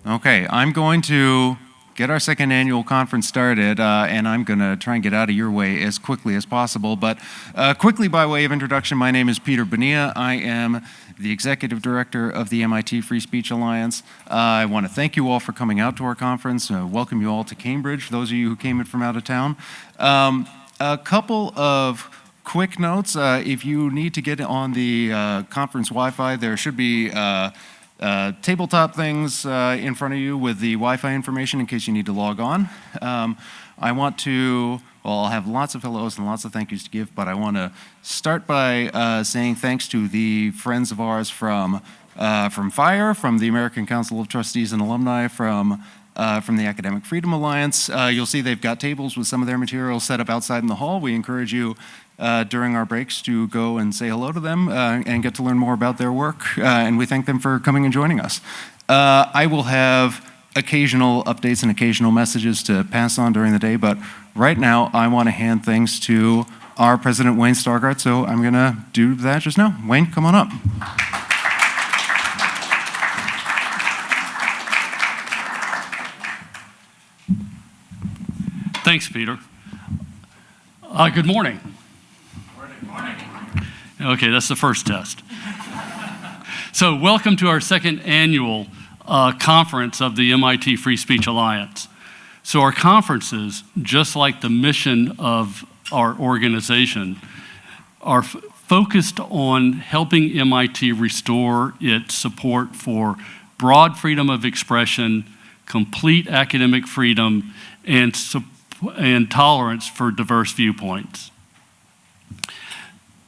Okay, I'm going to get our second annual conference started, and I'm going to try and get out of your way as quickly as possible. But quickly, by way of introduction, my name is Peter Bonilla. I am the Executive Director of the MIT Free Speech Alliance. I want to thank you all for coming out to our conference, welcome you all to Cambridge, for those of you who came in from out of town. A couple of quick notes. If you need to get on the conference Wi-Fi, there should be tabletop things in front of you with the Wi-Fi information in case you need to log on. I want to, well, I'll have lots of hellos and lots of thank yous to give, but I want to start by saying thanks to the friends of ours from FIRE, from the American Council of Trustees and Alumni, from the Academic Freedom Alliance. You'll see they've got tables with some of their materials set up outside in the hall. We encourage you during our breaks to go and say hello to them and get to learn more about their work, and we thank them for coming and joining us. I will have occasional updates and occasional messages to pass on during the day, but right now I want to hand things to our president, Wayne Stargardt, so I'm going to do that just now. Wayne, come on up. Thanks, Peter. Good morning. Morning. Okay, that's the first test. So welcome to our second annual conference of the MIT Free Speech Alliance. So our conferences, just like the mission of our organization, are focused on helping MIT restore its support for broad freedom of expression, complete academic freedom, and tolerance for diverse viewpoints.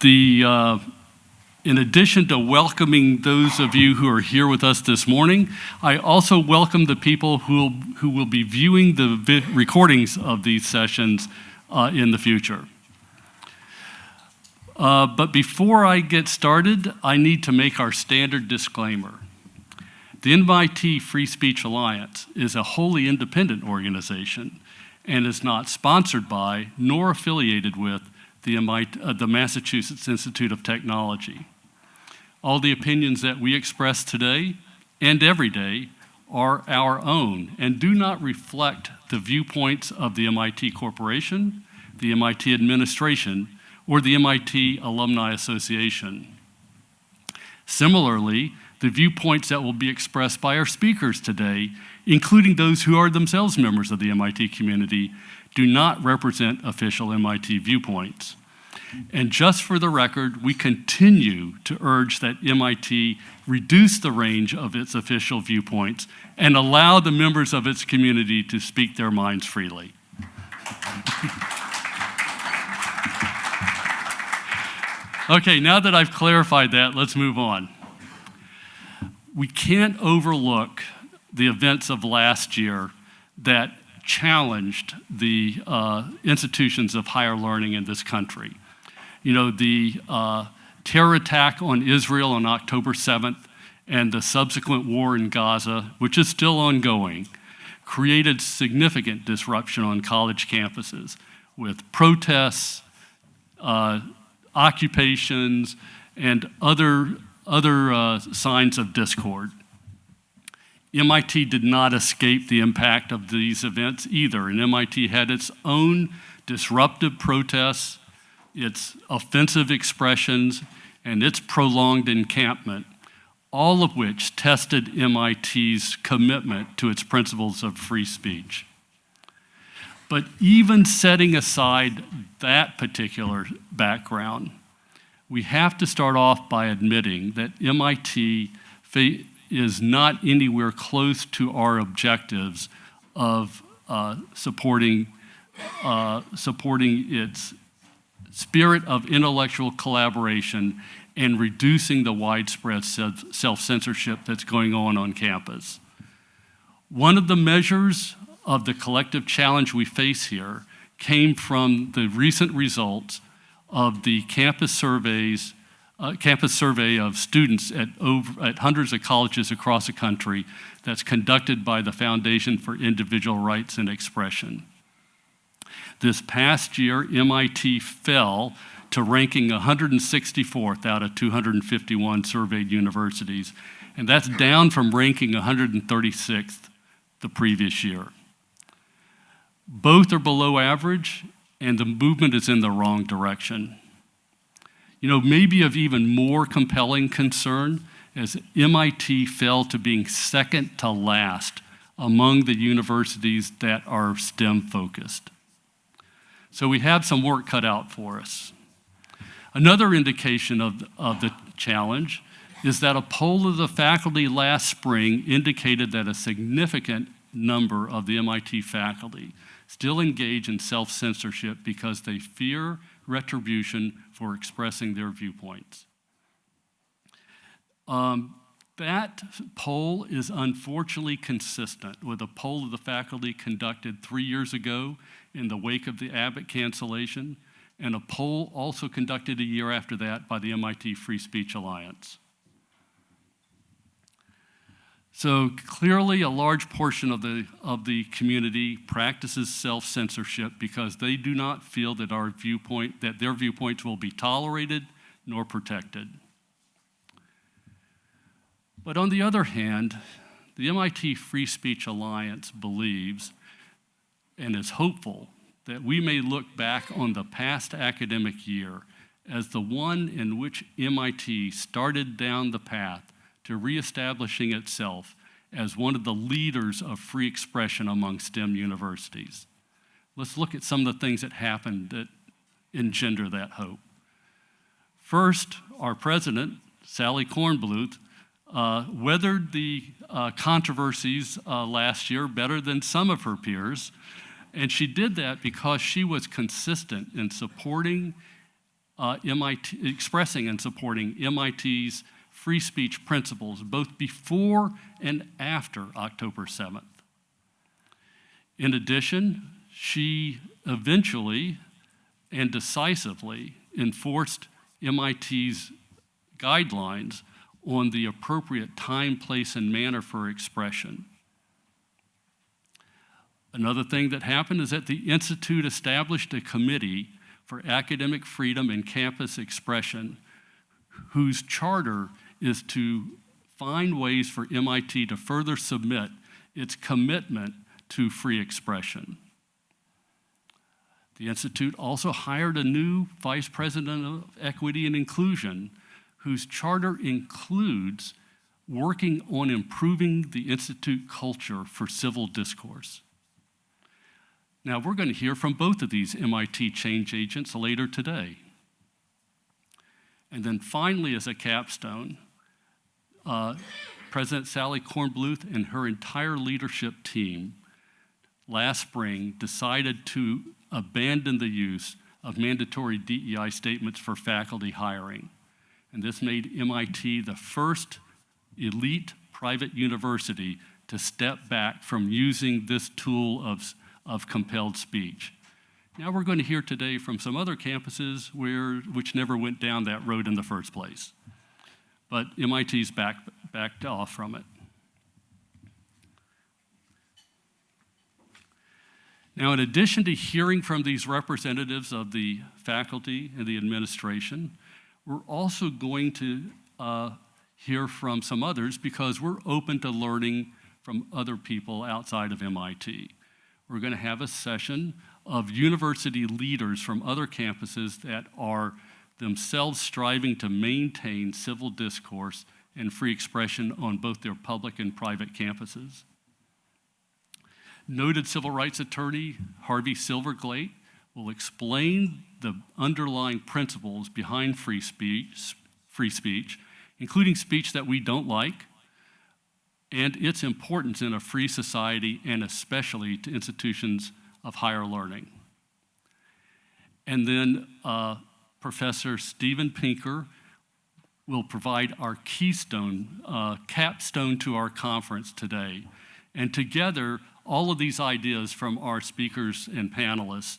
In addition to welcoming those of you who are here with us this morning, I also welcome the people who will be viewing the recordings of these sessions in the future. But before I get started, I need to make our standard disclaimer. The MIT Free Speech Alliance is a wholly independent organization and is not sponsored by nor affiliated with the Massachusetts Institute of Technology. All the opinions that we express today and every day are our own and do not reflect the viewpoints of the MIT Corporation, the MIT Administration, or the MIT Alumni Association. Similarly, the viewpoints that will be expressed by our speakers today, including those who are themselves members of the MIT community, do not represent official MIT viewpoints. And just for the record, we continue to urge that MIT reduce the range of its official viewpoints and allow the members of its community to speak their minds freely. Okay, now that I've clarified that, let's move on. We can't overlook the events of last year that challenged the institutions of higher learning in this country. You know, the terror attack on Israel on October 7th and the subsequent war in Gaza, which is still ongoing, created significant disruption on college campuses with protests, occupations, and other signs of discord. MIT did not escape the impact of these events either, and MIT had its own disruptive protests, its offensive expressions, and its prolonged encampment, all of which tested MIT's commitment to its principles of free speech. But even setting aside that particular background, we have to start off by admitting that MIT is not anywhere close to our objectives of supporting its spirit of intellectual collaboration and reducing the widespread self-censorship that's going on campus. One of the measures of the collective challenge we face here came from the recent results of the campus survey of students at hundreds of colleges across the country that's conducted by the Foundation for Individual Rights and Expression. This past year, MIT fell to ranking 164th out of 251 surveyed universities, and that's down from ranking 136th the previous year. Both are below average, and the movement is in the wrong direction. You know, maybe of even more compelling concern, as MIT fell to being second to last among the universities that are STEM-focused. So we have some work cut out for us. Another indication of the challenge is that a poll of the faculty last spring indicated that a significant number of the MIT faculty still engage in self-censorship because they fear retribution for expressing their viewpoints. That poll is unfortunately consistent with a poll of the faculty conducted 3 years ago in the wake of the Abbott cancellation, and a poll also conducted a year after that by the MIT Free Speech Alliance. So clearly a large portion of the community practices self-censorship because they do not feel that their viewpoints will be tolerated nor protected. But on the other hand, the MIT Free Speech Alliance believes and is hopeful that we may look back on the past academic year as the one in which MIT started down the path to reestablishing itself as one of the leaders of free expression among STEM universities. Let's look at some of the things that happened that engender that hope. First, our president, Sally Kornbluth, weathered the controversies last year better than some of her peers, and she did that because she was consistent in supporting expressing and supporting MIT's free speech principles, both before and after October 7th. In addition, she eventually and decisively enforced MIT's guidelines on the appropriate time, place, and manner for expression. Another thing that happened is that the Institute established a committee for academic freedom and campus expression, whose charter is to find ways for MIT to further submit its commitment to free expression. The Institute also hired a new vice president of equity and inclusion, whose charter includes working on improving the Institute culture for civil discourse. Now, we're going to hear from both of these MIT change agents later today. And then finally, as a capstone, President Sally Kornbluth and her entire leadership team last spring decided to abandon the use of mandatory DEI statements for faculty hiring. And this made MIT the first elite private university to step back from using this tool of compelled speech. Now we're going to hear today from some other campuses which never went down that road in the first place. But MIT's backed off from it. Now, in addition to hearing from these representatives of the faculty and the administration, we're also going to hear from some others because we're open to learning from other people outside of MIT. We're going to have a session of university leaders from other campuses that are themselves striving to maintain civil discourse and free expression on both their public and private campuses. Noted civil rights attorney Harvey Silverglate will explain the underlying principles behind free speech, including speech that we don't like, and its importance in a free society and especially to institutions of higher learning. And then Professor Steven Pinker will provide our capstone to our conference today. And together, all of these ideas from our speakers and panelists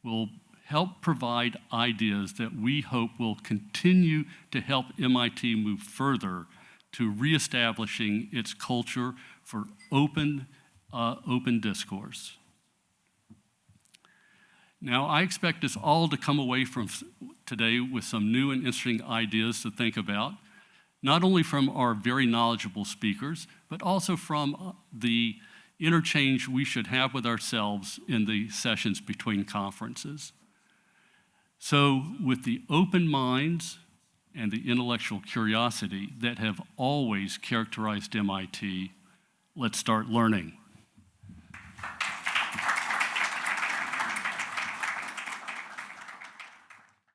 will help provide ideas that we hope will continue to help MIT move further to reestablishing its culture for open discourse. Now, I expect us all to come away from today with some new and interesting ideas to think about, not only from our very knowledgeable speakers, but also from the interchange we should have with ourselves in the sessions between conferences. So, with the open minds and the intellectual curiosity that have always characterized MIT, let's start learning.